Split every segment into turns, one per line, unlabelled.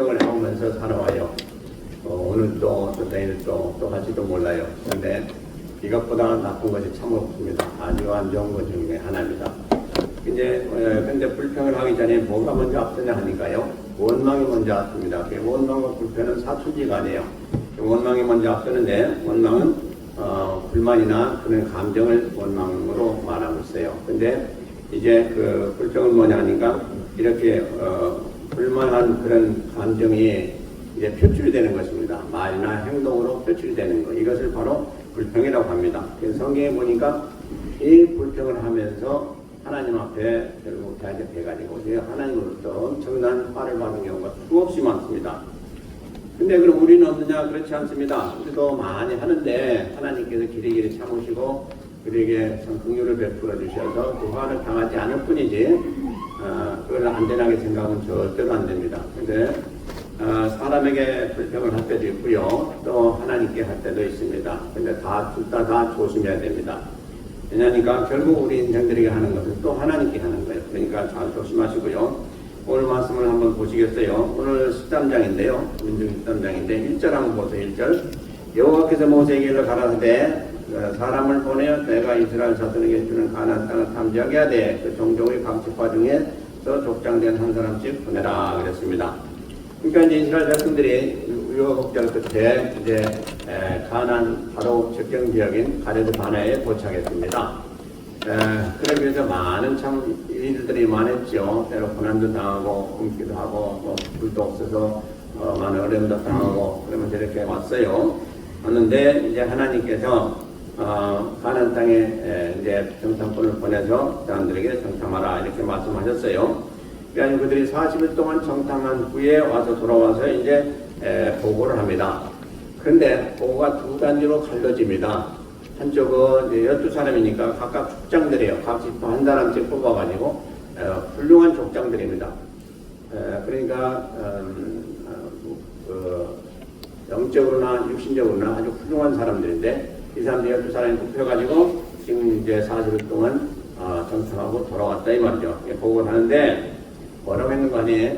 을 하면서 살아와요. 오늘도 또 내일도 또 할지도 몰라요. 그런데 이것보다 나쁜 것이 참 없습니다. 아주 안 좋은 것 중에 하나입니다. 근데 불평을 하기 전에 뭐가 먼저 앞서냐 하니까요. 원망이 먼저 앞섭니다. 원망과 불평은 사투지가 아니에요. 원망이 먼저 앞서는데 원망은 불만이나 그런 감정을 원망으로 말하고 있어요. 근데 이제 그 불평은 뭐냐 하니까 이렇게 불만한 그런 감정이 이제 표출이 되는 것입니다. 말이나 행동으로 표출이 되는 것. 이것을 바로 불평이라고 합니다. 그래서 성경에 보니까 이 불평을 하면서 하나님 앞에 결국 대적해가지고 하나님으로부터 엄청난 화를 받는 경우가 수없이 많습니다. 근데 그럼 우리는 없느냐? 그렇지 않습니다. 우리도 많이 하는데 하나님께서 길이길이 참으시고 그에게 참 긍휼을 베풀어 주셔서 그 화를 당하지 않을 뿐이지 그걸 안전하게 생각하면 절대로 안 됩니다. 근데 사람에게 불평을 할 때도 있고요. 또 하나님께 할 때도 있습니다. 근데 둘 다 조심해야 됩니다. 왜냐하니까 결국 우리 인생들에게 하는 것은 또 하나님께 하는 거예요. 그러니까 잘 조심하시고요. 오늘 말씀을 한번 보시겠어요? 오늘 13장인데요. 민수기 13장인데 1절 한번 보세요. 1절. 여호와께서 모세에게 이르러 가라사대 사람을 보내어 내가 이스라엘 자손에게 주는 가나안 땅을 탐지하게 하되 그 종족의 각 지파 중에서 족장된 한 사람씩 보내라 그랬습니다. 그러니까 이제 이스라엘 백성들이 우여곡절 끝에 이제 가나안 바로 접경 지역인 가데스 바네아에 도착했습니다. 그러기 위해서 많은 참 일들이 많았죠. 때로 고난도 당하고 굶기도 하고 뭐 불도 없어서 많은 어려움도 당하고 그러면서 이렇게 왔는데 이제 하나님께서 가나안 땅에 이제 정탐꾼을 보내서 사람들에게 정탐하라 이렇게 말씀하셨어요. 그러니까 그들이 40일 동안 정탐한 후에 와서 돌아와서 이제 보고를 합니다. 그런데 보고가 두 단지로 갈라집니다. 한쪽은 12사람이니까 각각 족장들이에요. 각 지파 한 사람씩 뽑아가지고 훌륭한 족장들입니다. 그러니까 영적으로나 육신적으로나 아주 훌륭한 사람들인데 이 사람들이 12사람이 뽑혀가지고 지금 이제 40일 동안 정탐하고 돌아왔다 이 말이죠. 보고를 하는데 뭐라고 했는 거 아니에요?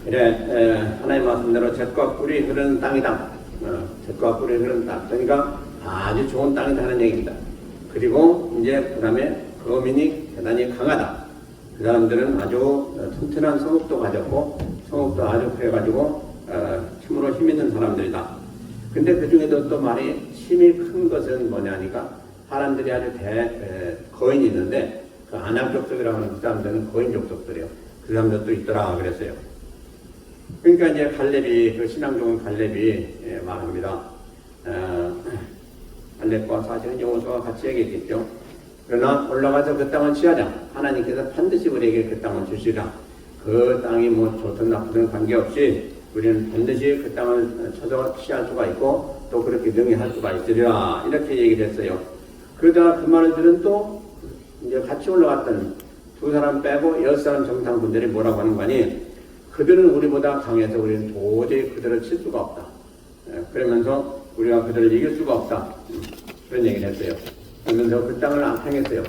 그래 하나님 말씀대로 젖과 꿀이 흐르는 땅이다. 젖과 꿀이 흐르는 땅. 그러니까 아주 좋은 땅이다 하는 얘기입니다. 그리고 이제 그 다음에 거민이 대단히 강하다. 그 사람들은 아주 튼튼한 성읍도 가졌고 성읍도 아주 그래가지고 참으로 힘 있는 사람들이다. 근데 그 중에도 또 말이 힘이 큰 것은 뭐냐니까 사람들이 아주 거인이 있는데 그 아낙 족속이라고 하는 그 사람들은 거인 족속들이에요. 그 사람들도 있더라 그랬어요. 그러니까 이제 갈렙이 그 신앙적인 갈렙이 말합니다. 갈렙과 사실은 여호수아가 같이 얘기했겠죠. 그러나 올라가서 그 땅을 취하자. 하나님께서 반드시 우리에게 그 땅을 주시라. 그 땅이 뭐 좋든 나쁘든 관계없이 우리는 반드시 그 땅을 쳐서 취할 수가 있고 또 그렇게 능히 수가 있으리라. 이렇게 얘기를 했어요. 그러다가 그 말을 들은 또 이제 같이 올라갔던 두 사람 빼고 10사람 정탐꾼들이 뭐라고 하는 거 아니? 그들은 우리보다 강해서 우리는 도저히 그들을 칠 수가 없다. 그러면서 우리가 그들을 이길 수가 없다. 그런 얘기를 했어요. 그러면서 그 땅을 암평했어요.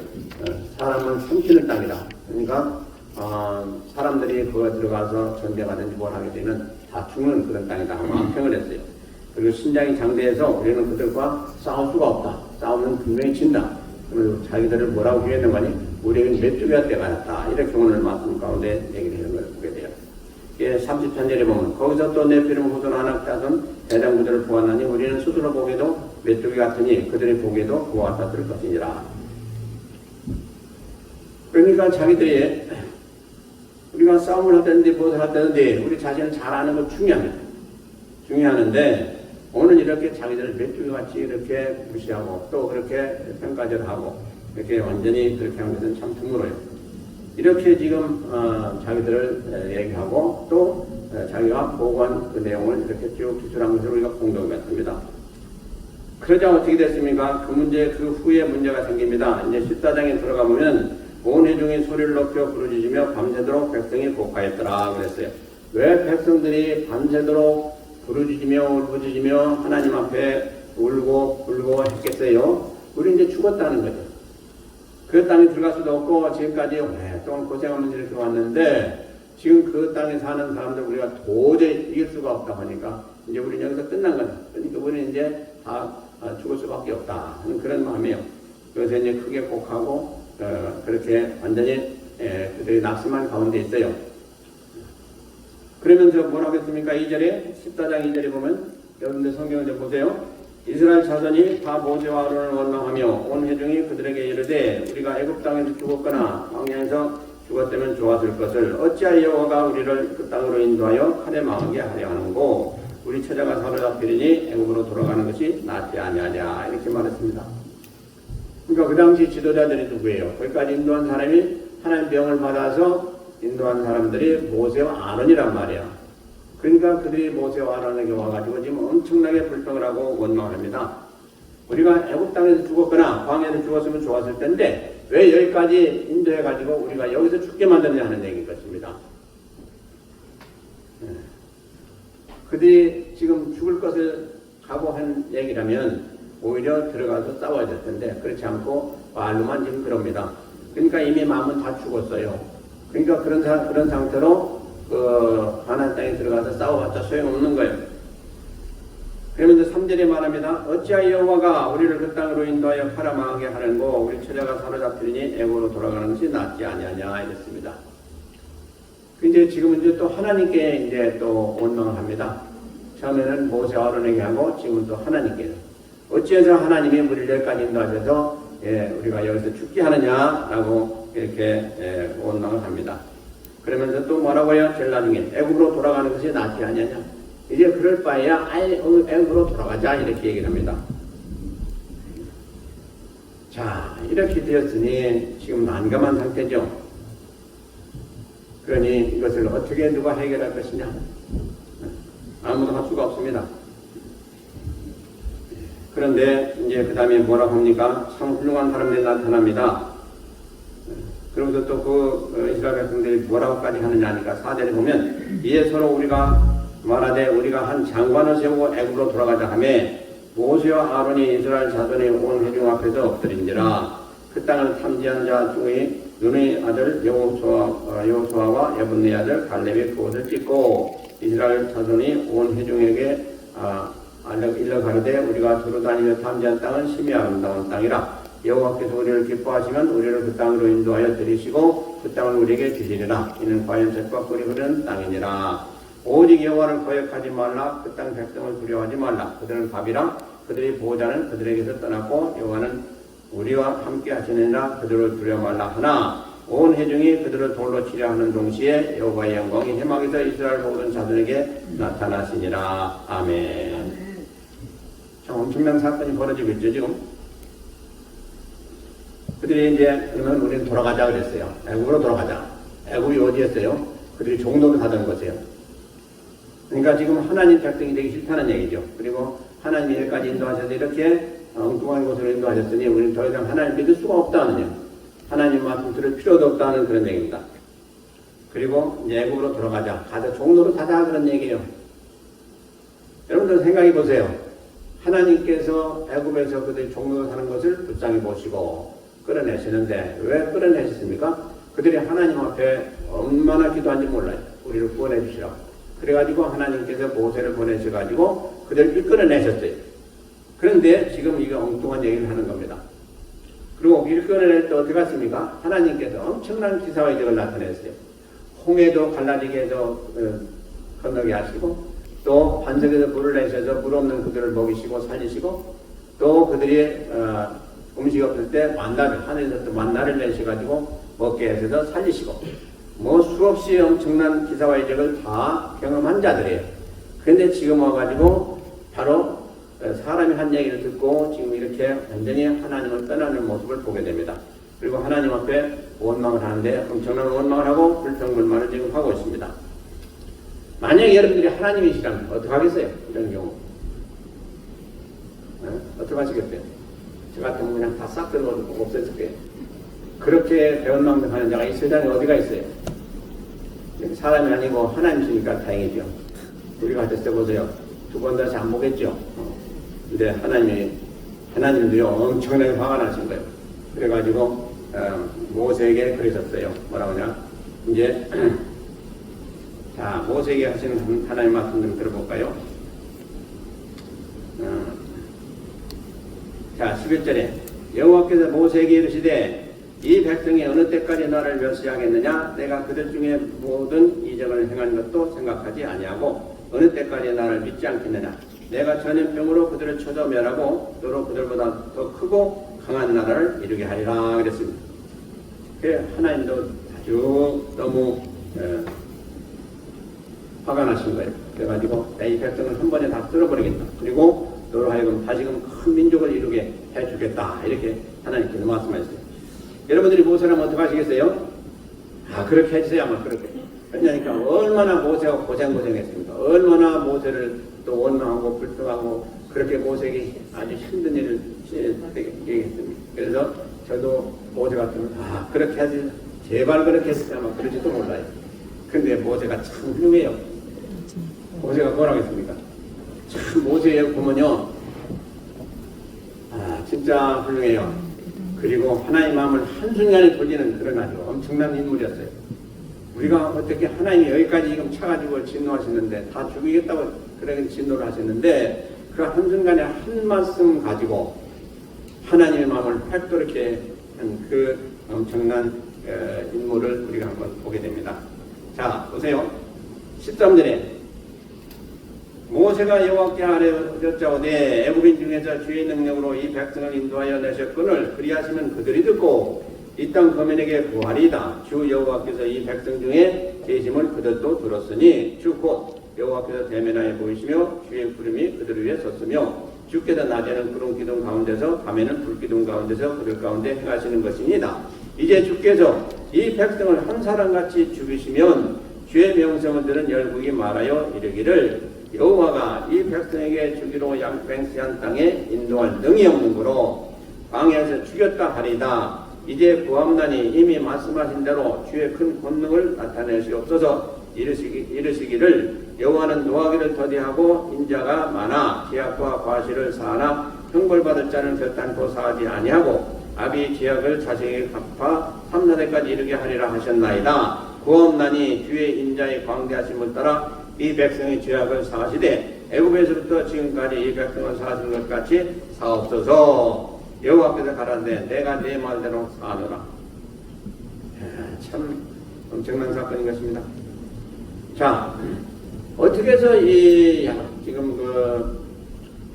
사람은 숨쉬는 땅이다. 그러니까 사람들이 거기 들어가서 전쟁하든지 뭘 하게 되면 다 죽는 그런 땅이다 하고 암평을 했어요. 그리고 신장이 장대해서 우리는 그들과 싸울 수가 없다. 싸우면 분명히 진다. 그리고 자기들을 뭐라고 기회했는 거니? 우리에겐 메뚜기가 때가 났다. 이렇게 오늘 말씀 가운데 얘기를 하는 걸 보게 돼요. 33절에 보면 거기서 또 네피림 후손 아낙 자손 대장부들을 보았나니 우리는 스스로 보기에도 메뚜기 같으니 그들이 보기에도 그와 같을 것이니라. 그러니까 자기들이 우리가 싸움을 하든지 무엇을 하든지 우리 자신을 잘 아는 것 중요합니다. 중요하는데 오늘 이렇게 자기들을 메뚜기같이 이렇게 무시하고 또 그렇게 평가절하고 이렇게 완전히 그렇게 하는 것은 참 드물어요. 이렇게 지금 자기들을 얘기하고 또 자기가 보고한 그 내용을 이렇게 쭉 기술한 것을 우리가 공동했습니다. 그러자 어떻게 됐습니까? 그 후에 문제가 생깁니다. 이제 14장에 들어가보면 온 회중이 소리를 높여 부르짖으며 밤새도록 백성이 곡하였더라 그랬어요. 왜 백성들이 밤새도록 부르짖으며 울부짖으며 하나님 앞에 울고 불고 했겠어요? 우리 이제 죽었다는 거죠. 그 땅에 들어갈 수도 없고 지금까지 오랫동안 고생하면서 이렇게 왔는데 지금 그 땅에 사는 사람들 우리가 도저히 이길 수가 없다 하니까 이제 우리는 여기서 끝난 거다. 그러니까 우리는 이제 다 죽을 수밖에 없다 하는 그런 마음이에요. 그래서 이제 크게 꼭하고 그렇게 완전히 그들이 낙심한 가운데 있어요. 그러면서 뭐라고 했습니까? 2절에 14장 2절에 보면 여러분들 성경을 좀 보세요. 이스라엘 자손이 다 모세와 아론을 원망하며 온 회중이 그들에게 이르되 우리가 애굽 땅에서 죽었거나 광야에서 죽었다면 좋았을 것을 어찌하여 여호와가 우리를 그 땅으로 인도하여 칼에 망하게 하려 하는고 우리 처자가 사로잡히리니 애굽으로 돌아가는 것이 낫지 아니하냐 이렇게 말했습니다. 그러니까 그 당시 지도자들이 누구예요? 거기까지 인도한 사람이 하나님 명을 받아서 인도한 사람들이 모세와 아론이란 말이야. 그러니까 그들이 모세와 아론에게 와가지고 지금 엄청나게 불평을 하고 원망을 합니다. 우리가 애굽 땅에서 죽었거나 광야에서 죽었으면 좋았을 텐데 왜 여기까지 인도해가지고 우리가 여기서 죽게 만드냐 하는 얘기인 것입니다. 그들이 지금 죽을 것을 각오한 얘기라면 오히려 들어가서 싸워야 될 텐데 그렇지 않고 말로만 지금 그럽니다. 그러니까 이미 마음은 다 죽었어요. 그러니까 그런 상태로 가나안 땅에 들어가서 싸워봤자 소용없는 거예요. 그러면서 3절에 말합니다. 어찌하여 여호와가 우리를 그 땅으로 인도하여 팔아망하게 하는고 우리 처자가 사로잡히니 애굽으로 돌아가는 것이 낫지 아니하냐 이랬습니다. 이제 지금은 이제 또 하나님께 이제 또 원망을 합니다. 처음에는 모세와 아론에게 하고 지금은 또 하나님께 어찌해서 하나님이 우리를 여기까지 인도하셔서 우리가 여기서 죽게 하느냐라고 이렇게 원망을 합니다. 그러면서 또 뭐라고요? 제일 나중에 애굽으로 돌아가는 것이 낫지 아니하냐. 이제 그럴 바에야 아예 애굽으로 돌아가자 이렇게 얘기를 합니다. 자 이렇게 되었으니 지금 난감한 상태죠. 그러니 이것을 어떻게 누가 해결할 것이냐? 아무도 할 수가 없습니다. 그런데 이제 그 다음에 뭐라고 합니까? 참 훌륭한 사람들이 나타납니다. 그러면서 또 그 이스라엘 백성들이 뭐라고까지 하느냐 하니까 4절에 보면 이에 서로 우리가 말하되 우리가 한 장관을 세우고 애굽으로 돌아가자 하매 모세와 아론이 이스라엘 자손의 온 회중 앞에서 엎드린지라 그 땅을 탐지한 자 중에 눈의 아들 여호수아와 예분네 아들 갈렙이 그것을 찍고 이스라엘 자손이 온 회중에게 일러 가르되 우리가 두루 다니며 탐지한 땅은 심히 아름다운 땅이라 여호와께서 우리를 기뻐하시면 우리를 그 땅으로 인도하여 들이시고 그 땅을 우리에게 주시리라. 이는 과연 젖과 꿀이 흐르는 땅이니라. 오직 여호와를 거역하지 말라. 그 땅 백성을 두려워하지 말라. 그들은 밥이라. 그들의 보호자는 그들에게서 떠났고 여호와는 우리와 함께 하시느니라. 그들을 두려워 말라 하나 온 회중이 그들을 돌로 치려 하는 동시에 여호와의 영광이 해막에서 이스라엘 모든 자들에게 나타나시니라. 아멘. 참 엄청난 사건이 벌어지고 있죠 지금. 그들이 이제 그러면 우리는 돌아가자 그랬어요. 애굽으로 돌아가자. 애굽이 어디였어요? 그들이 종로를 하던 곳이에요. 그러니까 지금 하나님 백성이 되기 싫다는 얘기죠. 그리고 하나님이 여기까지 인도하셔서 이렇게 엉뚱한 곳으로 인도하셨으니 우리는 더 이상 하나님 믿을 수가 없다는 하나님 말씀 들을 필요도 없다는 그런 얘기입니다. 그리고 이제 애굽으로 돌아가자. 가자. 종로로 가자 그런 얘기예요. 여러분들 생각해 보세요. 하나님께서 애굽에서 그들이 종로로 사는 것을 불쌍히 보시고 끌어내시는데 왜 끌어내셨습니까? 그들이 하나님 앞에 얼마나 기도한지 몰라요. 우리를 구원해 주시라고. 그래가지고 하나님께서 모세를 보내셔가지고 그들을 이끌어내셨어요. 그런데 지금 이거 엉뚱한 얘기를 하는 겁니다. 그리고 이끌어낼 때 어떻게 갔습니까? 하나님께서 엄청난 기사와 이적을 나타냈어요. 홍해도 갈라지게 해서 건너게 하시고 또 반석에서 물을 내셔서 물 없는 그들을 먹이시고 살리시고 또 그들이 음식이 없을 때 만나를 하늘에서 또 만나를 내셔가지고 먹게 하셔서 살리시고 뭐 수없이 엄청난 기사와 이적을 다 경험한 자들이에요. 그런데 지금 와가지고 바로 사람이 한 얘기를 듣고 지금 이렇게 완전히 하나님을 떠나는 모습을 보게 됩니다. 그리고 하나님 앞에 원망을 하는데 엄청난 원망을 하고 불평불만을 지금 하고 있습니다. 만약에 여러분들이 하나님이시라면 어떻게 하겠어요? 이런 경우 어떻게 하시겠어요? 저 같으면 그냥 다 싹 들어오고 없애줄 거예요. 그렇게 배은망덕하는 자가 이 세상에 어디가 있어요? 사람이 아니고 하나님이시니까 다행이죠. 우리가 됐을 보세요. 두 번 다시 안 보겠죠. 근데 하나님들이 엄청나게 화가 나신 거예요. 그래가지고 모세에게 그러셨어요. 뭐라고 하냐? 이제 자, 모세에게 하시는 하나님 말씀 좀 들어볼까요? 자, 11절에 여호와께서 모세에게 이르시되 이 백성이 어느 때까지 나를 멸시하겠느냐? 내가 그들 중에 모든 이적을 행한 것도 생각하지 아니하고 어느 때까지 나를 믿지 않겠느냐? 내가 전염병으로 그들을 쳐서 멸하고 너로 그들보다 더 크고 강한 나라를 이루게 하리라 그랬습니다. 하나님도 아주 너무 화가 나신 거예요. 그래가지고 이 백성을 한 번에 다 쓸어버리겠다. 그리고 너로 하여금 다시금 큰 민족을 이루게 해주겠다. 이렇게 하나님께서 말씀하셨어요. 여러분들이 모세라면 어떻게 하시겠어요? 그렇게 해주세요. 아마 그렇게. 왜냐니까 얼마나 모세가 고생했습니까? 얼마나 모세를 또 원망하고 불평하고 그렇게 모세에게 아주 힘든 일을 얘기했습니다. 그래서 저도 모세 같으면 그렇게 하지 제발 그렇게 했으면 아마 그러지도 몰라요. 근데 모세가 참 훌륭해요. 모세가 뭐라고 했습니까? 참 모세에 보면요 진짜 훌륭해요. 그리고 하나님 마음을 한순간에 돌리는 그런 아주 엄청난 인물이었어요. 우리가 어떻게 하나님이 여기까지 지금 차가지고 진노하시는데 다 죽이겠다고 그렇게 진노를 하셨는데 그 한순간에 한 말씀 가지고 하나님의 마음을 획도렇게 한 그 엄청난 인물을 우리가 한번 보게 됩니다. 자, 보세요. 13절에 모세가 여호와께 아뢰었자오되 애굽인 중에서 주의 능력으로 이 백성을 인도하여 내셨거늘 그리하시면 그들이 듣고 이 땅 거민에게 구하리이다. 주 여호와께서 이 백성 중에 계심을 그들도 들었으니 주 곧 여호와께서 대면하여 보이시며 주의 구름이 그들을 위해 섰으며 주께서 낮에는 구름 기둥 가운데서 밤에는 불 기둥 가운데서 그들 가운데 행하시는 것입니다. 이제 주께서 이 백성을 한 사람같이 죽이시면 주의 명성을 들은 열국이 말하여 이르기를 여호와가 이 백성에게 주기로 맹세한 땅에 인도할 능이 없는 거로 광야에서 죽였다 하리다. 이제 구함나니 이미 말씀하신 대로 주의 큰 권능을 나타내시옵소서. 이르시기를 여호와는 노하기를 더디하고 인자가 많아 죄악과 과실을 사하나 형벌받을 자는 결단코 사하지 아니하고 아비 죄악을 자식에게 갚아 3세대까지 이르게 하리라 하셨나이다. 구함나니 주의 인자의 광대하심을 따라 이 백성의 죄악을 사하시되 애굽에서부터 지금까지 이 백성을 사하신 것 같이 사옵소서. 여호와께서 가라사대 내가 네 말대로 사하노라. 참 엄청난 사건인 것입니다. 자, 어떻게 해서 지금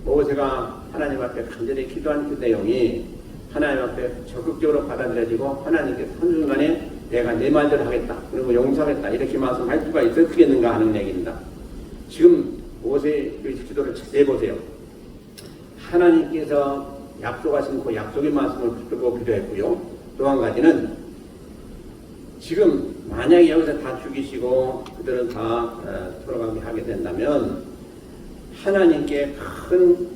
모세가 하나님 앞에 간절히 기도한 그 내용이 하나님 앞에 적극적으로 받아들여지고 하나님께서 한순간에 내가 내 말대로 하겠다, 그리고 용서하겠다 이렇게 말씀할 수가 있었겠는가 하는 얘기입니다. 지금 모세의 기도를 자세히 보세요. 하나님께서 약속하신 그 약속의 말씀을 붙들고 기도했고요. 또 한 가지는 지금 만약에 여기서 다 죽이시고 그들은 다 돌아가게 하게 된다면 하나님께 큰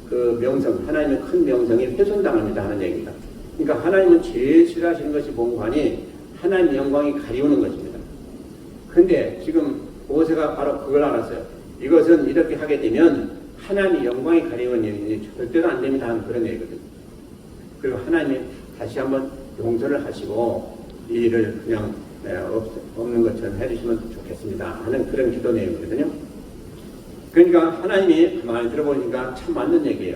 그 명성, 하나님의 큰 명성이 훼손당합니다 하는 얘기입니다. 그러니까 하나님은 제일 싫어하시는 것이 뭔가니 하나님의 영광이 가리우는 것입니다. 근데 지금 모세가 바로 그걸 알았어요. 이것은 이렇게 하게 되면 하나님의 영광이 가리우는 일이 절대로 안 됩니다 하는 그런 얘기거든요. 그리고 하나님이 다시 한번 용서를 하시고 이 일을 그냥 없는 것처럼 해주시면 좋겠습니다 하는 그런 기도 내용이거든요. 그러니까 하나님이 가만히 들어보니까 참 맞는 얘기예요.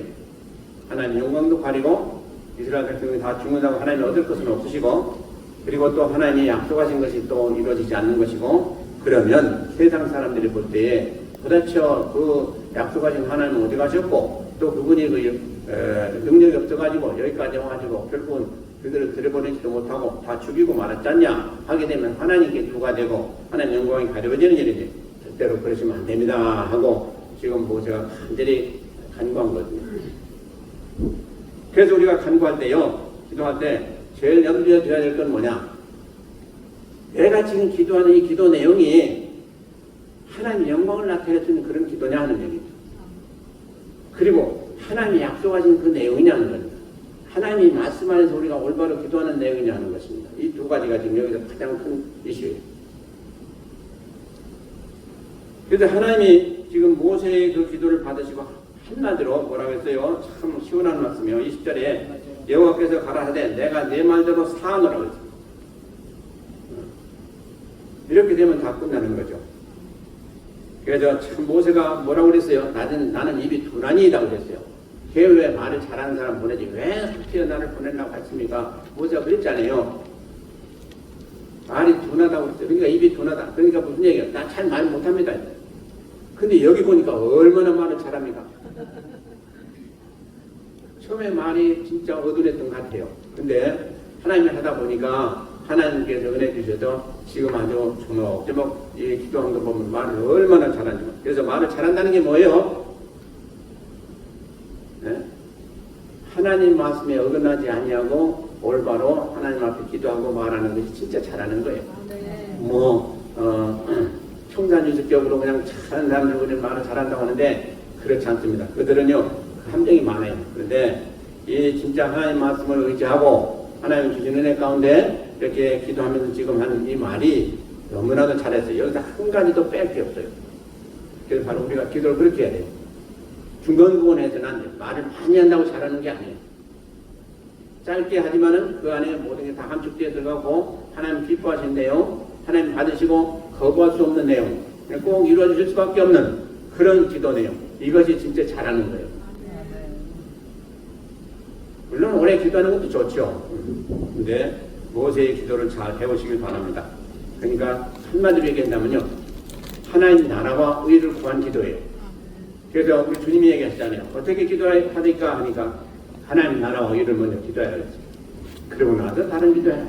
하나님 영광도 가리고 이스라엘 백성이 다 죽는다고 하나님이 얻을 것은 없으시고 그리고 또 하나님이 약속하신 것이 또 이루어지지 않는 것이고 그러면 세상 사람들이 볼 때에 도대체 그 약속하신 하나님은 어디 가셨고 또 그분이 그 능력이 없어가지고 여기까지 와가지고 결국은 그들을 들여보내지도 못하고 다 죽이고 말았잖냐 하게 되면 하나님께 누가 되고 하나님 영광이 가려워지는 일이지 절대로 그러시면 안 됩니다 하고 지금 모세가 간절히 간구한 거거든요. 그래서 우리가 간구할 때요, 기도할 때 제일 염두에 둬야 될 건 뭐냐, 내가 지금 기도하는 이 기도 내용이 하나님의 영광을 나타내주는 그런 기도냐 하는 얘기죠. 그리고 하나님이 약속하신 그 내용이냐는 겁니다. 하나님이 말씀 안에서 우리가 올바로 기도하는 내용이냐 하는 것입니다. 이 두 가지가 지금 여기서 가장 큰 이슈예요. 그래서 하나님이 지금 모세의 그 기도를 받으시고 한마디로 뭐라고 했어요? 참 시원한 말씀이요. 20절에 여호와께서 가라사대 내가 내 말대로 사하노라고 했어요. 이렇게 되면 다 끝나는 거죠. 그래서 참 모세가 뭐라고 그랬어요? 나는 입이 둔하니이다고 그랬어요. 걔 왜 말을 잘하는 사람 보내지? 왜 어떻게 나를 보내려고 했습니까? 모세가 그랬잖아요. 말이 둔하다고 그랬어요. 그러니까 입이 둔하다. 그러니까 무슨 얘기야? 나 잘 말 못합니다. 근데 여기 보니까 얼마나 말을 잘합니까? 처음에 말이 진짜 어두랬던 것 같아요. 근데 하나님이 하다 보니까 하나님께서 은혜 주셔서 지금 아주 조목조목 이 기도한 거 보면 말을 얼마나 잘하는지. 그래서 말을 잘한다는 게 뭐예요? 네? 하나님 말씀에 어긋나지 아니하고 올바로 하나님 앞에 기도하고 말하는 것이 진짜 잘하는 거예요.
네.
평산유식적으로 그냥 잘하는 사람들은 말을 잘한다고 하는데 그렇지 않습니다. 그들은요 함정이 많아요. 그런데 이 진짜 하나님 말씀을 의지하고 하나님 주신 은혜 가운데 이렇게 기도하면서 지금 하는 이 말이 너무나도 잘했어요. 여기서 한 가지도 뺄 게 없어요. 그래서 바로 우리가 기도를 그렇게 해야 돼요. 중간부분에서는 안 돼요. 말을 많이 한다고 잘하는 게 아니에요. 짧게 하지만은 그 안에 모든 게 다 함축되어 들어가고 하나님 기뻐하신 내용, 하나님 받으시고 거부할 수 없는 내용, 꼭 이루어질 수밖에 없는 그런 기도 내용. 이것이 진짜 잘하는 거예요. 물론 오래 기도하는 것도 좋죠. 근데 모세의 기도를 잘 배우시길 바랍니다. 그러니까 한마디로 얘기한다면요. 하나님 나라와 의를 구한 기도예요. 그래서 우리 주님이 얘기하시잖아요. 어떻게 기도하니까 하니까 하나님 나라와 의를 먼저 기도해야 그랬어요. 그러고 나서 다른 기도해요.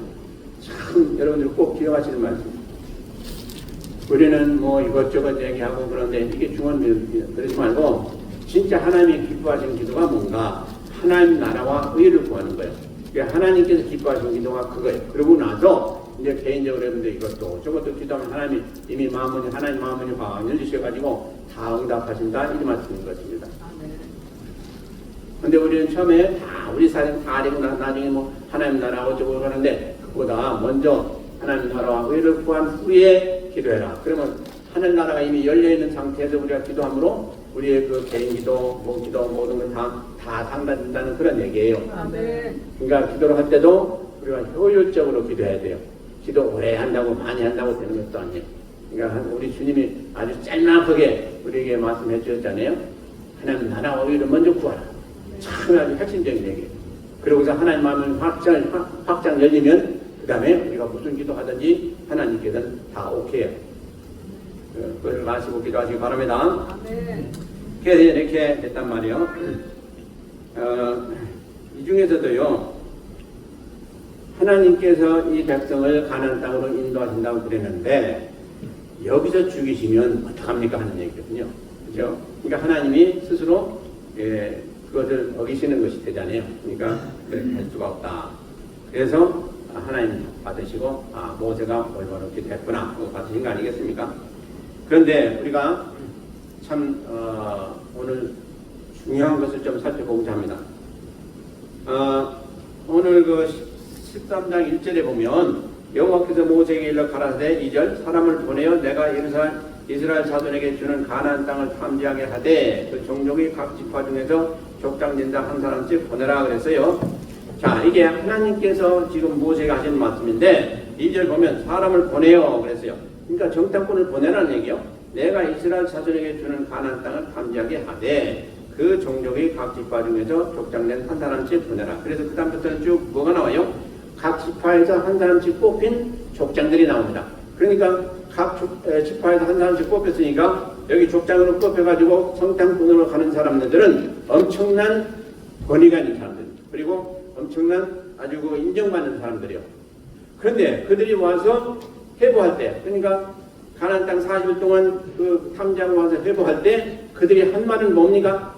참 여러분들 꼭 기억하시는 말씀. 우리는 뭐 이것저것 얘기하고 그런데 이게 중요한 일 그러지 말고 진짜 하나님이 기뻐하시는 기도가 뭔가 하나님 나라와 의를 구하는 거예요. 하나님께서 기뻐하시는 기도가 그거예요. 그러고 나서 이제 개인적으로 여러분들 이것도 저것도 기도하면 하나님이 이미 하나님 마음문이 확 열리셔가지고 다 응답하신다 이 말씀인 것입니다. 근데 우리는 처음에 다 우리 사람 다 알고 나중에 뭐 하나님 나라 어쩌고 그러는데 그보다 먼저 하나님 나라와 의를 구한 후에 기도해라. 그러면 하늘나라가 이미 열려있는 상태에서 우리가 기도함으로 우리의 그 개인 기도, 기도 모든 걸 다 상담된다는 그런 얘기예요.
아멘.
그러니까 기도를 할 때도 우리가 효율적으로 기도해야 돼요. 기도 오래 한다고 많이 한다고 되는 것도 아니에요. 그러니까 우리 주님이 아주 짤막하게 우리에게 말씀해 주셨잖아요. 하나님 나라와 의를 먼저 구하라. 참 아주 핵심적인 얘기예요. 그러고서 하나님 마음을 확장 열리면 그 다음에 우리가 무슨 기도하든지 하나님께서는 다 오케이해요. 그걸 마시고 기도하시기 바랍니다.
아멘.
그래서 이렇게 됐단 말이에요. 이 중에서도요, 하나님께서 이 백성을 가나안 땅으로 인도하신다고 그랬는데 여기서 죽이시면 어떡합니까 하는 얘기거든요. 그죠? 그러니까 하나님이 스스로 그것을 어기시는 것이 되잖아요. 그러니까 그렇게 할 수가 없다. 그래서 하나님 받으시고 모세가 올바로 기도했구나 받으신 거 아니겠습니까? 그런데 우리가 참 오늘 중요한 것을 좀 살펴보고자 합니다. 오늘 그 13장 1절에 보면 여호와께서 모세에게 일러 가라사대 2절 사람을 보내어 내가 이스라엘 자손에게 주는 가나안 땅을 탐지하게 하되 그 종족이 각 지파 중에서 족장진자 한 사람씩 보내라 그랬어요. 자, 이게 하나님께서 지금 모세가 하신 말씀인데 2절 보면 사람을 보내어 그랬어요. 그러니까 정탐꾼을 보내라는 얘기요. 내가 이스라엘 자손에게 주는 가나안 땅을 탐지하게 하되 그 종족이 각 지파 중에서 족장된 한 사람씩 보내라. 그래서 그 다음부터는 쭉 뭐가 나와요? 각 지파에서 한 사람씩 뽑힌 족장들이 나옵니다. 그러니까 각 지파에서 한 사람씩 뽑혔으니까 여기 족장으로 뽑혀가지고 성탐꾼으로 가는 사람들은 엄청난 권위가 있는 사람들, 그리고 엄청난 아주 그 인정받는 사람들이요. 그런데 그들이 와서 회보할 때, 그러니까 가나안 땅 40일 동안 그 탐지하고 와서 회보할 때 그들이 한 말은 뭡니까?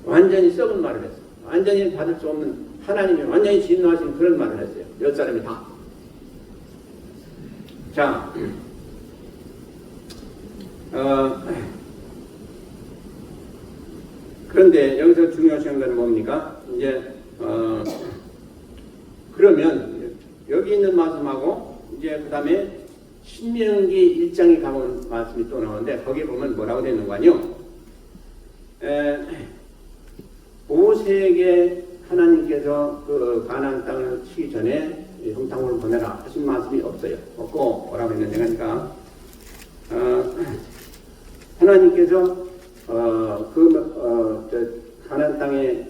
완전히 썩은 말을 했어요. 완전히 받을 수 없는, 하나님이 완전히 진노하신 그런 말을 했어요. 몇 사람이 다. 자, 그런데 여기서 중요한 것은 뭡니까? 이제 그러면 여기 있는 말씀하고 이제 그 다음에 신명기 1장에 가면 말씀이 또 나오는데 거기 보면 뭐라고 되어 있는 거 아니요? 모세에게 하나님께서 그 가나안 땅을 치기 전에 형탕물을 보내라 하신 말씀이 없어요. 없고 뭐라고 했는지 하니까 하나님께서 가나안 땅에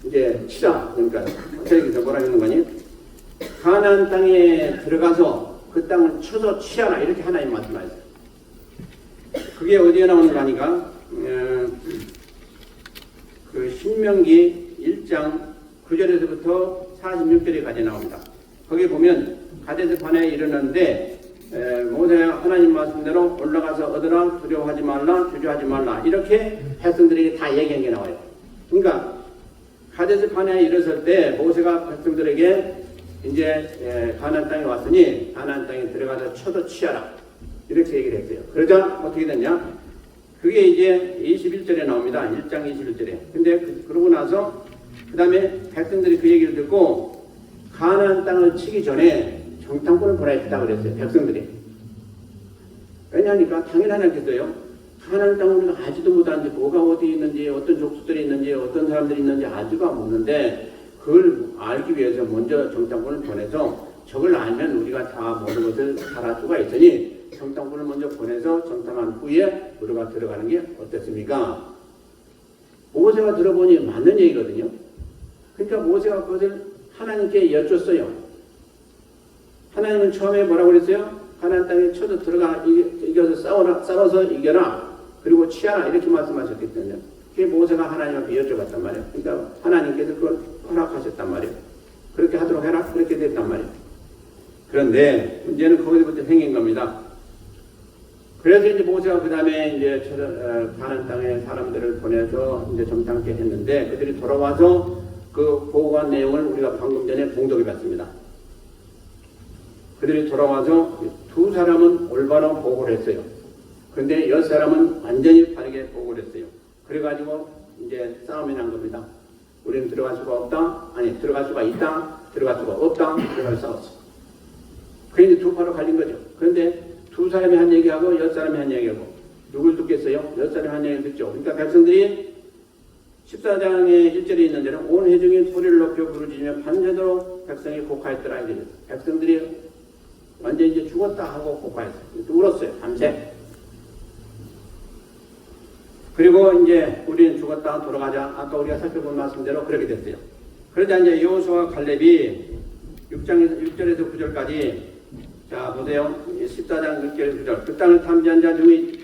이제 치자, 그러니까 여기서 뭐라 하는 거니? 가나안 땅에 들어가서 그 땅을 쳐서 취하라, 이렇게 하나님 말씀하셨어요. 그게 어디에 나오는 거 아니까? 그 신명기 1장 9절에서부터 46절에까지 나옵니다. 거기 보면 가데스 바네아에 이르는데 모세가 하나님 말씀대로 올라가서 얻으라, 두려워하지 말라, 주저하지 말라, 이렇게 백성들에게 다 얘기한 게 나와요. 그러니까 가데스 바네아에 이르렀을 때 모세가 백성들에게 이제 가나안 땅에 왔으니 가나안 땅에 들어가서 쳐도 취하라, 이렇게 얘기를 했어요. 그러자 어떻게 됐냐? 그게 이제 21절에 나옵니다. 1장 21절에. 근데 그러고 나서 그 다음에 백성들이 그 얘기를 듣고 가나안 땅을 치기 전에 정탐꾼을 보내겠다고 그랬어요. 백성들이. 왜냐하니까 당연하지 않겠어요? 가나안 땅을 우리가 알지도 못하는데 뭐가 어디 있는지, 어떤 족속들이 있는지, 어떤 사람들이 있는지 알지가 못는데 그걸 알기 위해서 먼저 정탐꾼을 보내서 저걸 알면 우리가 다 모든 것을 잘할 수가 있으니 정탐꾼을 먼저 보내서 정탐한 후에 우리가 들어가는 게 어떻습니까? 모세가 들어보니 맞는 얘기거든요. 그러니까 모세가 그것을 하나님께 여쭸어요. 하나님은 처음에 뭐라고 그랬어요? 가나안 땅에 쳐서 들어가, 이겨서 싸워서 이겨라, 그리고 취하라, 이렇게 말씀하셨기 때문에 그게 모세가 하나님한테 여쭤봤단 말이에요. 그러니까 하나님께서 그걸 허락하셨단 말이에요. 그렇게 하도록 해라, 그렇게 됐단 말이에요. 그런데 문제는 거기서부터 생긴 겁니다. 그래서 이제 모세가 그 다음에 이제 가나안 땅에 사람들을 보내서 이제 정탐케 했는데 그들이 돌아와서 그 보고한 내용을 우리가 방금 전에 봉독해 봤습니다. 그들이 돌아와서 두 사람은 올바로 보고를 했어요. 그런데 10사람은 완전히 다르게 보고를 했어요. 그래가지고 이제 싸움이 난 겁니다. 우리는 들어갈 수가 없다, 아니 들어갈 수가 있다, 들어갈 수가 없다, 들어가서 싸웠어. 그게 이제 두 파로 갈린 거죠. 그런데 두 사람이 한 얘기하고 10사람이 한 얘기하고 누굴 듣겠어요? 10사람이 한 얘기 듣죠. 그러니까 백성들이 14장의 1절에 있는 데는 온 회중이 소리를 높여 부르짖으며 밤새도록 백성이 곡하였더라. 백성들이 완전 이제 죽었다 하고 곡하였어요. 울었어요. 밤새. 그리고 이제 우리는 죽었다 돌아가자. 아까 우리가 살펴본 말씀대로 그렇게 됐어요. 그러자 이제 여호수아와 갈렙이 6절에서 9절까지, 자 보세요. 14장 6절 9절. 그 땅을 탐지한 자 중의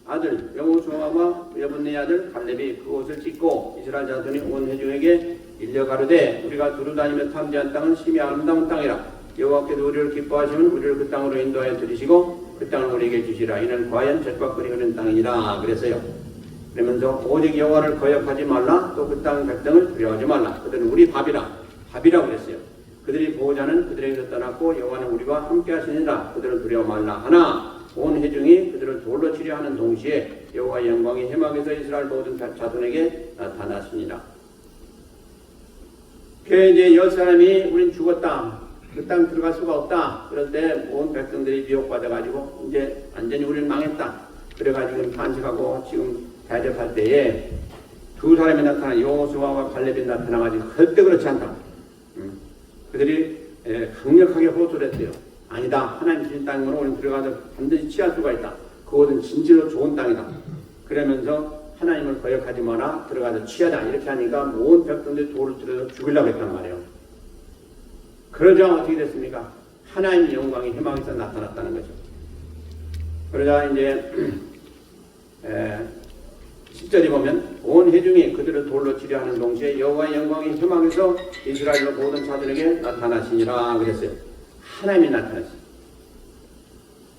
아들 여호수아와 여분네 아들 갈렙이 그곳을 찍고 이스라엘 자손이 온 회중에게 일려 가로되 우리가 두루다니며 탐지한 땅은 심히 아름다운 땅이라. 여호와께서 우리를 기뻐하시면 우리를 그 땅으로 인도하여 들이시고 그 땅을 우리에게 주시라. 이는 과연 젖과 꿀이 흐르는 땅이니라 그랬어요. 그러면서 오직 여호와를 거역하지 말라. 또 그 땅 백성을 두려워하지 말라. 그들은 우리 밥이라고 그랬어요. 그들이 보호자는 그들에게서 떠났고 여호와는 우리와 함께 하시니라. 그들을 두려워 말라 하나 온 회중이 그들을 돌로 치려 하는 동시에 여호와의 영광이 해막에서 이스라엘 모든 자손에게 나타났습니다. 그 이제 10사람이 우린 죽었다, 그 땅 들어갈 수가 없다, 그럴 때 온 백성들이 미혹받아가지고 이제 완전히 우리는 망했다, 그래가지고 탄식하고 지금 대접할 때에 두 사람이 나타나 여호수아와 갈렙이 나타나가지고 절대 그렇지 않다. 그들이 강력하게 호소를 했어요. 아니다. 하나님 주신 땅으로 우리는 들어가서 반드시 취할 수가 있다. 그곳은 진실로 좋은 땅이다. 그러면서 하나님을 거역하지 마라. 들어가서 취하자. 이렇게 하니까 모든 백성들이 돌을 들여서 죽이려고 했단 말이에요. 그러자 어떻게 됐습니까? 하나님의 영광이 해막에서 나타났다는 거죠. 그러자 이제 10절에 보면 온 회중이 그들을 돌로 치려 하는 동시에 여호와의 영광이 해막에서 이스라엘 모든 자들에게 나타나시니라 그랬어요. 하나님이 나타났어요.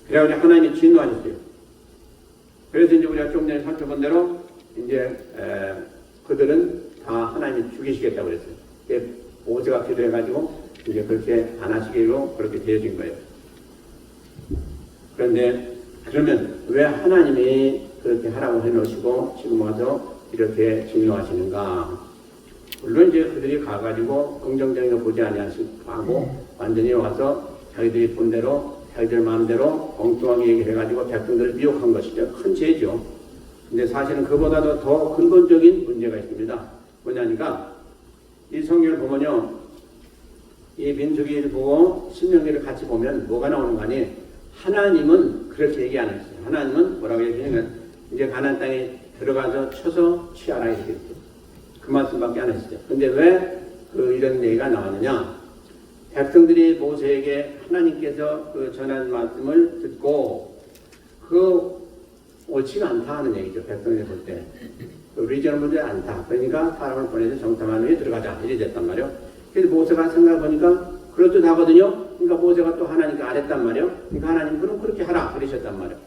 그래야 하나님이 진노하셨어요. 그래서 이제 우리가 좀 전에 살펴본 대로 이제 그들은 다 하나님이 죽이시겠다고 그랬어요. 모세가 기도해가지고 이제 그렇게 안 하시기로 그렇게 되어진 거예요. 그런데 그러면 왜 하나님이 그렇게 하라고 해놓으시고 지금 와서 이렇게 진노하시는가? 물론 이제 그들이 가가지고 긍정적인 거 보지 아니하고 완전히 와서 자기들이 본대로 자기들 마음대로 엉뚱하게 얘기를 해가지고 백성들을 미혹한 것이죠. 큰 죄죠. 근데 사실은 그보다도 더 근본적인 문제가 있습니다. 뭐냐니까 이 성경을 보면요, 이 민수기를 보고 신명기를 같이 보면 뭐가 나오는 거 아니? 하나님은 그렇게 얘기 안 했어요. 하나님은 뭐라고 얘기하냐면 이제 가나안 땅에 들어가서 쳐서 취하라 이렇게 했죠. 그 말씀밖에 안 했어요. 근데 왜 이런 얘기가 나왔느냐? 백성들이 모세에게 하나님께서 그 전한 말씀을 듣고 옳지가 않다 하는 얘기죠. 백성들이 볼 때. 리저너블이 않다. 그러니까 사람을 보내서 정탐한 후에 들어가자. 이래 됐단 말이에요. 그래서 모세가 생각해보니까 그럴듯하거든요. 그러니까 모세가 또 하나님께 아랬단 말이에요. 그러니까 하나님 그럼 그렇게 하라. 그러셨단 말이에요.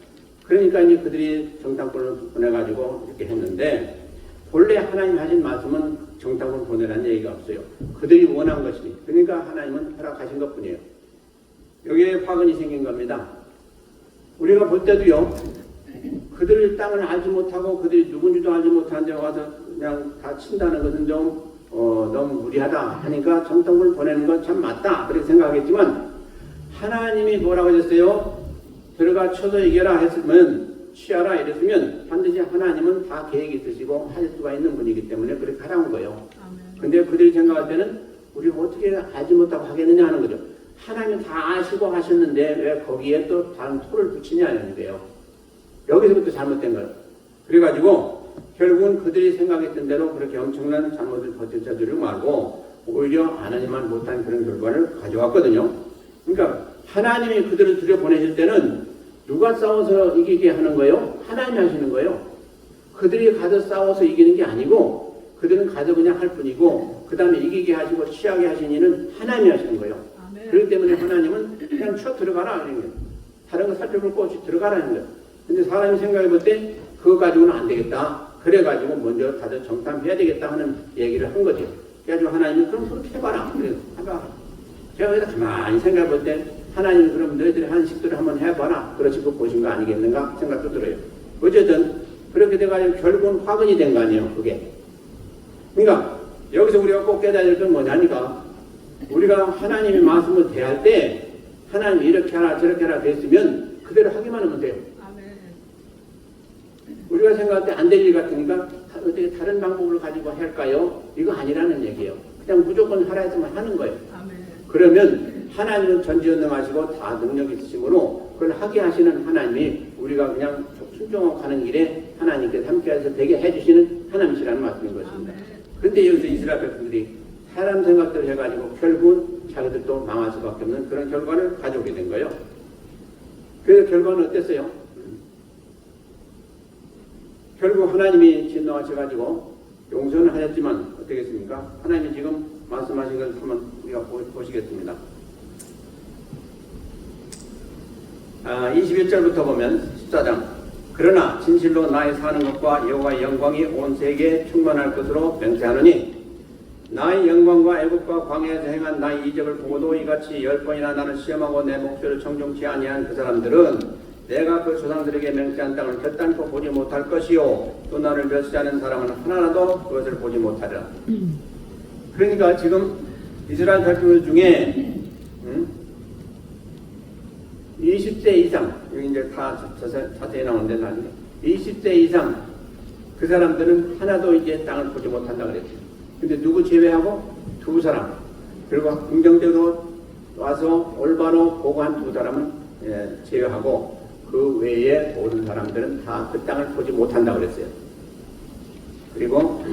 그러니까 이제 그들이 정탐꾼을 보내가지고 이렇게 했는데 본래 하나님 하신 말씀은 정탐꾼을 보내라는 얘기가 없어요. 그들이 원한 것이. 그러니까 하나님은 허락하신 것뿐이에요. 여기에 화근이 생긴 겁니다. 우리가 볼 때도요. 그들 땅을 알지 못하고 그들이 누군지도 알지 못한 데 와서 그냥 다 친다는 것은 좀 너무 무리하다 하니까 정탐꾼을 보내는 건 참 맞다 그렇게 생각하겠지만 하나님이 뭐라고 하셨어요? 들어가 쳐서 이겨라 했으면 취하라 이랬으면 반드시 하나님은 다 계획이 있으시고 할 수가 있는 분이기 때문에 그렇게 하라는 거예요. 근데 그들이 생각할 때는 우리가 어떻게 알지 못하고 하겠느냐 하는 거죠. 하나님은 다 아시고 하셨는데 왜 거기에 또 다른 토를 붙이냐 하는 거예요. 여기서부터 잘못된 거예요. 그래가지고 결국은 그들이 생각했던 대로 그렇게 엄청난 잘못을 버텨주지 말고 오히려 하나님만 못한 그런 결과를 가져왔거든요. 그러니까 하나님이 그들을 들여보내실 때는 누가 싸워서 이기게 하는 거예요? 하나님이 하시는 거예요. 그들이 가서 싸워서 이기는 게 아니고 그들은 가서 그냥 할 뿐이고 그 다음에 이기게 하시고 취하게 하신 일은 하나님이 하시는 거예요. 그렇기 때문에 하나님은 그냥 쳐 들어가라 하는 거예요. 다른 거 살펴볼 거 없이 들어가라 하는 거예요. 근데 사람이 생각해 볼 때 그거 가지고는 안 되겠다. 그래가지고 먼저 다들 정탐해야 되겠다 하는 얘기를 한 거죠. 그래가지고 하나님은 그럼 그렇게 해봐라. 그래서 해봐. 제가 여기서 가만히 생각해 볼 때 하나님 그럼 너희들이 한 식들을 한번 해봐라. 그러시고 보신 거 아니겠는가 생각도 들어요. 어쨌든 그렇게 돼가지고 결국은 화근이 된 거 아니에요. 그게. 그러니까 여기서 우리가 꼭 깨달아야 될 건 뭐냐니까 우리가 하나님의 말씀을 대할 때 하나님이 이렇게 하라 저렇게 하라 됐으면 그대로 하기만 하면 돼요. 우리가 생각할 때 안 될 일 같으니까 어떻게 다른 방법을 가지고 할까요? 이거 아니라는 얘기예요. 그냥 무조건 하라 했으면 하는 거예요. 그러면 하나님은 전지전능하시고 다 능력 있으시므로 그걸 하게 하시는 하나님이 우리가 그냥 순종하고 가는 길에 하나님께서 함께해서 되게 해주시는 하나님이시라는 말씀인 것입니다. 그런데 여기서 이스라엘 백성들이 사람 생각대로 해가지고 결국은 자기들도 망할 수밖에 없는 그런 결과를 가져오게 된 거예요. 그래서 결과는 어땠어요? 결국 하나님이 진노하셔가지고 용서는 하셨지만 어떻게 했습니까? 하나님이 지금 말씀하신 것을 한번 우리가 보시겠습니다. 21절부터 보면 14장 그러나 진실로 나의 사는 것과 여호와의 영광이 온 세계에 충만할 것으로 맹세하노니 나의 영광과 애국과 광야에서 행한 나의 이적을 보고도 이같이 10번이나 나를 시험하고 내 목소리를 청종치 아니한 그 사람들은 내가 그 조상들에게 맹세한 땅을 결단코 보지 못할 것이요 또 나를 멸시하는 사람은 하나라도 그것을 보지 못하리라. 그러니까 지금 이스라엘 백성들 중에 20세 이상 여기 이제 다 자세히 나오는데 나중에 20세 이상 그 사람들은 하나도 이제 땅을 보지 못한다 그랬죠. 근데 누구 제외하고? 두 사람. 그리고 긍정적으로 와서 올바로 보고한 두 사람은 제외하고 그 외에 모든 사람들은 다 그 땅을 보지 못한다고 그랬어요. 그리고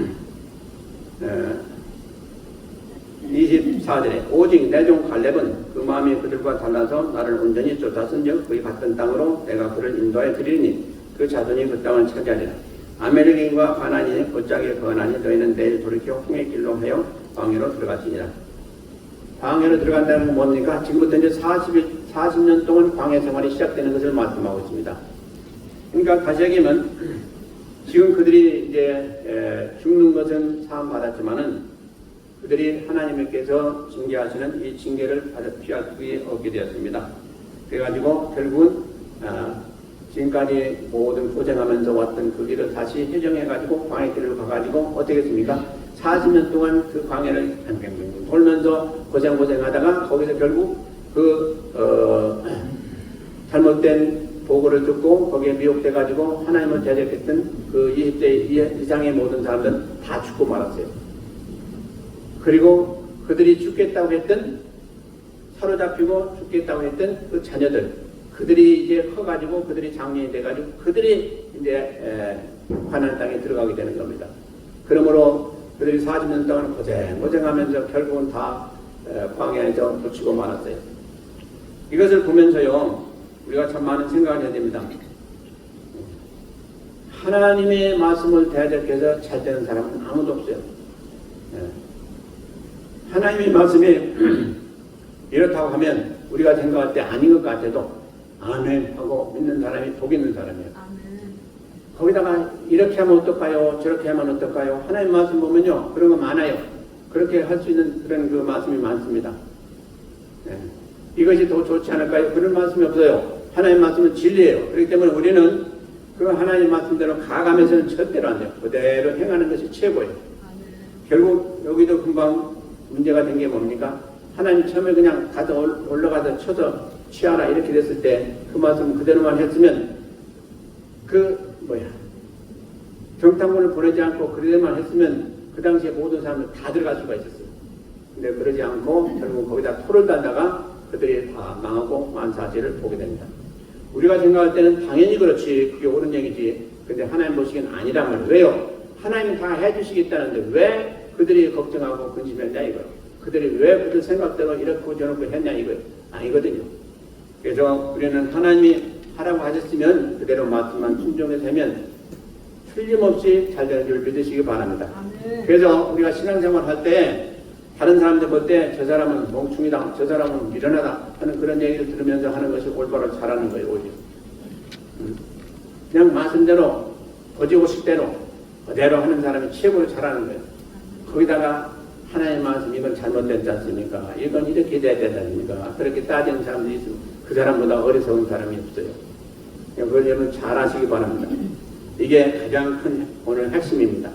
24절에 오직 내 종 갈렙은 그 마음이 그들과 달라서 나를 온전히 쫓았은즉 그의 갔던 땅으로 내가 그를 인도하여 드리니 그 자손이 그 땅을 차지하리라. 아멜렉인과 가나안인이 곧장에 거하나니 너희는 내일 돌이켜 홍해 길로 하여 광야로 들어가시니라. 광야로 들어간다는 건 뭡니까? 지금부터 이제 40년 동안 광야 생활이 시작되는 것을 말씀하고 있습니다. 그러니까 다시 얘기하면 지금 그들이 이제 죽는 것은 사함받았지만은 그들이 하나님께서 징계하시는 이 징계를 피할 수 없게 되었습니다. 그래가지고 결국은 지금까지 모든 고생하면서 왔던 그 길을 다시 해정해가지고 광야 길로 가가지고 어떻게 했습니까? 40년 동안 그 광야를 뱅뱅뱅 돌면서 고생하다가 거기서 결국 잘못된 보고를 듣고 거기에 미혹돼가지고 하나님을 대적했던 그 20대 이상의 모든 사람들은 다 죽고 말았어요. 그리고 그들이 죽겠다고 했던 사로잡히고 죽겠다고 했던 그 자녀들 그들이 이제 커가지고 그들이 장년이 돼가지고 그들이 이제 가나안 땅에 들어가게 되는 겁니다. 그러므로 그들이 40년 동안 고생하면서 결국은 다 광야에서 묻히고 말았어요. 이것을 보면서요, 우리가 참 많은 생각을 해야 됩니다. 하나님의 말씀을 대적해서 잘 되는 사람은 아무도 없어요. 하나님의 말씀이 이렇다고 하면 우리가 생각할 때 아닌 것 같아도 아멘 하고 믿는 사람이 복 있는 사람이에요. 거기다가 이렇게 하면 어떨까요? 저렇게 하면 어떨까요? 하나님 말씀 보면요, 그런 거 많아요. 그렇게 할 수 있는 그런 그 말씀이 많습니다. 이것이 더 좋지 않을까요? 그런 말씀이 없어요. 하나님 말씀은 진리예요. 그렇기 때문에 우리는 그 하나님 말씀대로 가가면서는 절대로 안 돼요. 그대로 행하는 것이 최고예요. 결국 여기도 금방 문제가 된 게 뭡니까? 하나님 처음에 그냥 가서 올라가서 쳐서 취하라 이렇게 됐을 때 그 말씀 그대로만 했으면 정탐꾼을 보내지 않고 그대로만 했으면 그 당시에 모든 사람들 다 들어갈 수가 있었어요. 근데 그러지 않고 결국 거기다 토를 단다가 그들이 다 망하고 만사지를 보게 됩니다. 우리가 생각할 때는 당연히 그렇지, 그게 옳은 얘기지. 근데 하나님 보시기엔 아니란 말이에요. 왜요? 하나님은 다 해주시겠다는데 왜 그들이 걱정하고 근심했냐 이거예요. 그들이 왜 그들 생각대로 이렇게 저렇게 했냐 이거예요. 아니거든요. 그래서 우리는 하나님이 하라고 하셨으면 그대로 말씀만 순종해서 하면 틀림없이 잘 되는 줄 믿으시기 바랍니다. 그래서 우리가 신앙생활 할 때 다른 사람들 볼 때 저 사람은 멍충이다, 저 사람은 미련하다 하는 그런 얘기를 들으면서 하는 것이 올바로 잘하는 거예요. 오히려 그냥 말씀대로 거지오식대로 그대로 하는 사람이 최고로 잘하는 거예요. 거기다가 하나님 말씀 이건 잘못됐지 않습니까? 이건 이렇게 돼야 되지 않습니까? 그렇게 따지는 사람들이 있으면 그 사람보다 어리석은 사람이 없어요. 그걸 여러분 잘 아시기 바랍니다. 이게 가장 큰 오늘 핵심입니다.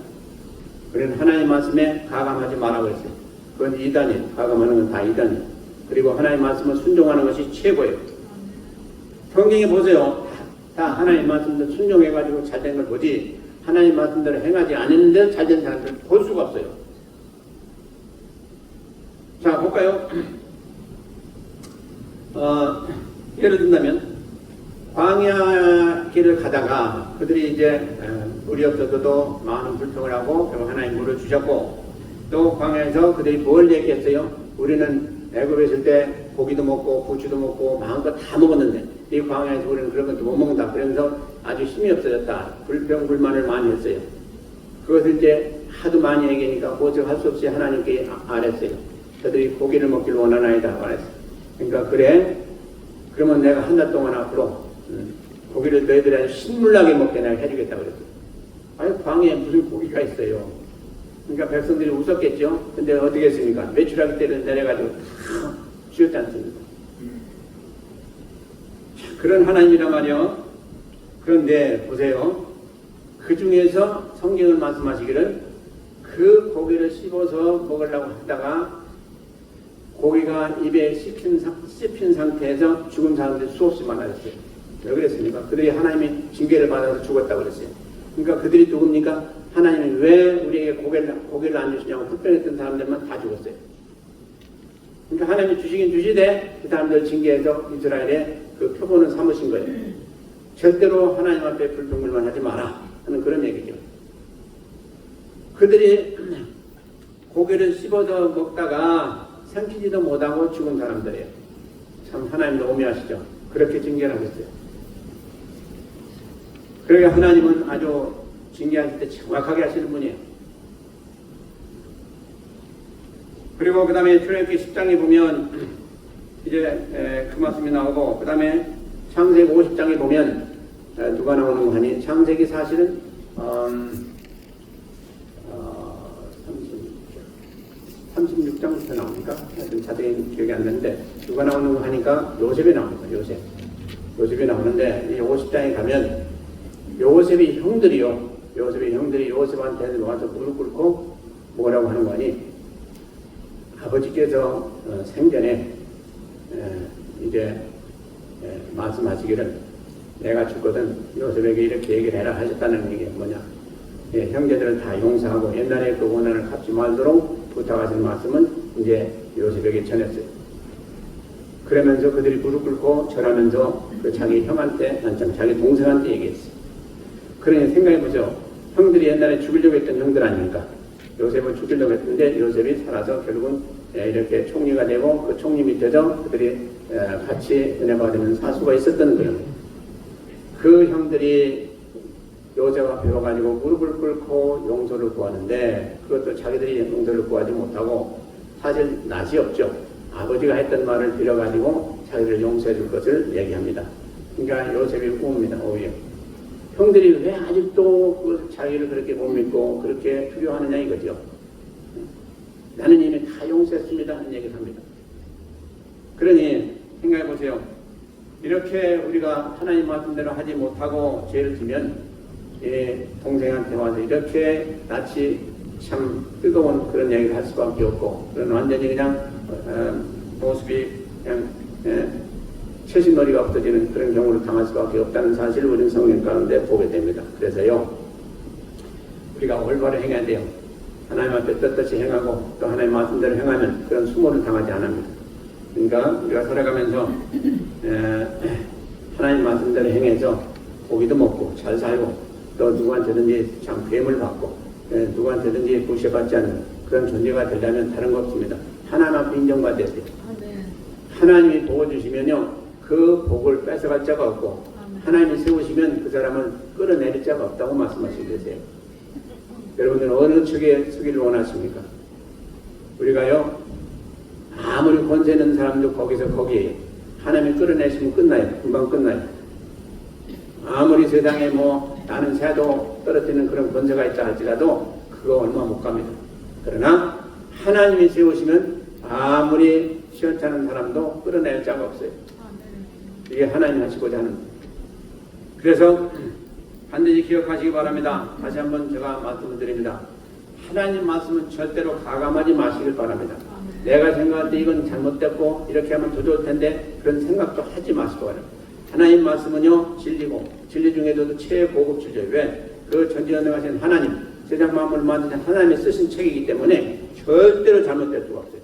우리는 하나님 말씀에 가감하지 말라고 했어요. 그건 이단이에요. 가감하는 건 다 이단이에요. 그리고 하나님 말씀을 순종하는 것이 최고예요. 성경에 보세요. 다 하나님 말씀대로 순종해가지고 잘된 걸 보지 하나님 말씀대로 행하지 않았는데 잘된 사람들 볼 수가 없어요. 자, 볼까요? 예를 든다면 광야 길을 가다가 그들이 이제 물이 없어서도 많은 불평을 하고 하나님 물을 주셨고 또 광야에서 그들이 뭘 얘기했어요? 우리는 애굽에 있을 때 고기도 먹고 고추도 먹고 마음껏 다 먹었는데 이 광야에서 우리는 그런 것도 못 먹는다. 그러면서 아주 힘이 없어졌다. 불평불만을 많이 했어요. 그것을 이제 하도 많이 얘기하니까 도저히 할 수 없이 하나님께 아랬어요. 저들이 고기를 먹기를 원하나이다 말했어요. 그러니까 그래 그러면 내가 한 달 동안 앞으로 고기를 너희들한테 신물나게 먹게 내가 해주겠다고 그랬어요. 아니 광야에 무슨 고기가 있어요. 그러니까 백성들이 웃었겠죠. 근데 어떻게 했습니까? 메추라기 때를 내려가지고 다 쥐었지 않습니까? 그런 하나님이란 말이요. 그런데 보세요. 그 중에서 성경을 말씀하시기를 그 고기를 씹어서 먹으려고 하다가 고기가 입에 씹힌 상태에서 죽은 사람들이 수없이 많아졌어요. 왜 그랬습니까? 그들이 하나님의 징계를 받아서 죽었다고 그랬어요. 그러니까 그들이 누굽니까? 하나님이 왜 우리에게 고기를 안 주시냐고 불평했던 사람들만 다 죽었어요. 그러니까 하나님이 주시긴 주시되 그 사람들 징계해서 이스라엘의 그 표본을 삼으신 거예요. 절대로 하나님 앞에 불평불만 하지 마라 하는 그런 얘기죠. 그들이 고기를 씹어서 먹다가 삼키지도 못하고 죽은 사람들이에요. 참 하나님도 오묘하시죠. 그렇게 징계를 하셨어요. 그러니까 하나님은 아주 징계하실 때 정확하게 하시는 분이에요. 그리고 그 다음에 출애굽기 10장에 보면 이제 그 말씀이 나오고 그 다음에 창세기 50장에 보면 누가 나오는 거 하니 창세기 사실은 36장부터 나오니까 자세히 기억이 안 나는데 누가 나오는 거 하니까 요셉이 나옵니다. 요셉이 나오는데 이 50장에 가면 요셉의 형들이 요셉한테 와서 무릎 꿇고 뭐라고 하는 거 아니 아버지께서 생전에 이제 말씀하시기를 내가 죽거든 요셉에게 이렇게 얘기를 해라 하셨다는 얘기 뭐냐 형제들은 다 용서하고 옛날에 그 원한을 갚지 말도록 부탁하신 말씀은 이제 요셉에게 전했어요. 그러면서 그들이 무릎 꿇고 절하면서 그 자기 형한테, 자기 동생한테 얘기했어요. 그러니 생각해보죠. 형들이 옛날에 죽이려고 했던 형들 아닙니까? 요셉을 죽이려고 했는데 요셉이 살아서 결국은 이렇게 총리가 되고 그 총리 밑에서 그들이 같이 은혜 받으면 사수가 있었던 거예요. 그 형들이 요셉 앞에 와가지고 무릎을 꿇고 용서를 구하는데 그것도 자기들이 용서를 구하지 못하고 사실 낯이 없죠. 아버지가 했던 말을 빌어가지고 자기를 용서해 줄 것을 얘기합니다. 그러니까 요셉이 웁니다. 오히려 형들이 왜 아직도 그 자기를 그렇게 못 믿고 그렇게 두려워하느냐 이거죠. 나는 이미 다 용서했습니다 하는 얘기를 합니다. 그러니 생각해 보세요. 이렇게 우리가 하나님 말씀대로 하지 못하고 죄를 지면 동생한테 와서 이렇게 낯이 참 뜨거운 그런 얘기를 할 수밖에 없고 그런 완전히 그냥 모습이 그냥 최신놀이가 없어지는 그런 경우를 당할 수밖에 없다는 사실을 우리는 성경 가운데 보게 됩니다. 그래서요 우리가 올바로 행해야 돼요. 하나님 앞에 떳떳이 행하고 또 하나님 말씀대로 행하면 그런 수모를 당하지 않습니다. 그러니까 우리가 살아가면서 하나님 말씀대로 행해서 고기도 먹고 잘 살고 또 누구한테든지 참 괴물 받고 누구한테든지 부셔받지 않는 그런 존재가 되려면 다른 거 없습니다. 하나님 앞에 인정받아야 돼요. 하나님이 복을 주시면요 그 복을 뺏어갈 자가 없고 하나님이 세우시면 그 사람을 끌어내릴 자가 없다고 말씀하시고 계세요. 여러분들은 어느 측에 서기를 원하십니까? 우리가요 아무리 권세 있는 사람도 거기서 거기에요. 하나님이 끌어내시면 끝나요. 금방 끝나요. 아무리 세상에 나는 새도 떨어뜨리는 그런 권세가 있다 할지라도 그거 얼마 못 갑니다. 그러나 하나님이 세우시면 아무리 시원찮은 사람도 끌어낼 자가 없어요. 이게 하나님이 하시고자 하는 거예요. 그래서 반드시 기억하시기 바랍니다. 다시 한번 제가 말씀을 드립니다. 하나님 말씀은 절대로 가감하지 마시길 바랍니다. 내가 생각할 때 이건 잘못됐고 이렇게 하면 더 좋을 텐데 그런 생각도 하지 마시기 바랍니다. 하나님 말씀은요 진리고 진리 중에도 최고급 주제예요. 왜? 그 전지전능하신 하나님 세상 만물을 만드신 하나님이 쓰신 책이기 때문에 절대로 잘못될 수가 없어요.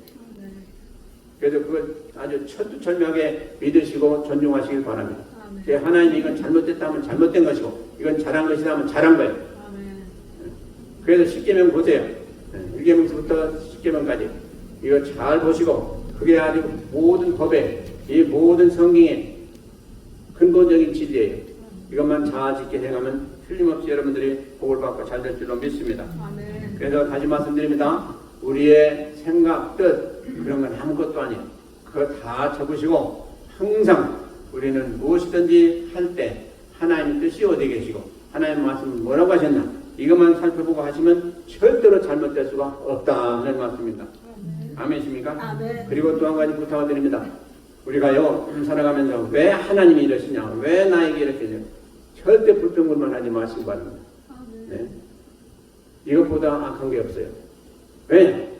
그래서 그걸 아주 철두철미하게 믿으시고 존중하시길 바랍니다. 하나님이 이건 잘못됐다 하면 잘못된 것이고 이건 잘한 것이다 하면 잘한 거예요. 그래서 10계명 보세요. 1계명서부터 10계명까지 이거 잘 보시고 그게 아주 모든 법에 이 모든 성경의 근본적인 진리예요. 이것만 잘 지켜 행하면 틀림없이 여러분들이 복을 받고 잘 될 줄로 믿습니다. 그래서 다시 말씀드립니다. 우리의 생각, 뜻 그런 건 아무것도 아니에요. 그거 다 적으시고 항상 우리는 무엇이든지 할 때 하나님의 뜻이 어디 계시고 하나님 말씀은 뭐라고 하셨나 이것만 살펴보고 하시면 절대로 잘못될 수가 없다 하는 말씀입니다. 아멘이십니까? 아멘. 그리고 또 한 가지 부탁을 드립니다. 우리가요 살아가면서 왜 하나님이 이러시냐 왜 나에게 이렇게 해요 절대 불평불만 하지 마시기 바랍니다. 네? 이것보다 악한 게 없어요. 왜?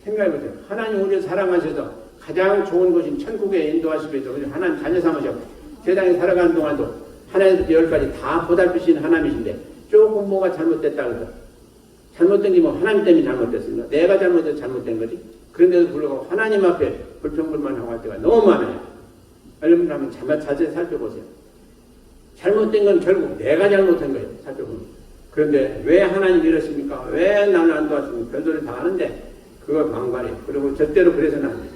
생각해보세요. 하나님 우리를 사랑하셔서 가장 좋은 곳인 천국에 인도하시기 위해서 하나님 자녀 삼으셨고 세상에 살아가는 동안도 하나님부터 열까지 다 보살피시는 하나님이신데 조금 뭐가 잘못됐다 그래서 잘못된 게 하나님 때문에 잘못됐습니다. 내가 잘못해서 잘못된 거지. 그런데도 불구하고 하나님 앞에 불평불만하고 할 때가 너무 많아요. 여러분 한번 자세히 살펴보세요. 잘못된 건 결국 내가 잘못한 거예요. 살펴보면. 그런데 왜 하나님 이러십니까? 왜 나는 안 도와줍니까? 별소리 다 하는데 그거 방관이에요. 그리고 절대로 그래서는 안 돼요.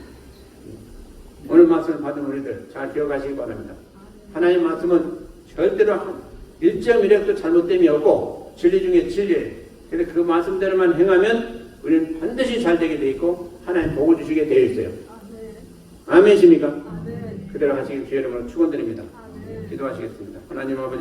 오늘 말씀을 받은 우리들 잘 기억하시기 바랍니다. 하나님 말씀은 절대로 1.1획도 잘못됨이 없고 진리 중에 진리예요. 그래서 그 말씀대로만 행하면 우리는 반드시 잘 되게 돼 있고 하나님 복을 주시게 되어 있어요. 아멘이십니까? 그대로 하시길 주의 이름으로 축원드립니다. 기도하시겠습니다. 하나님 아버지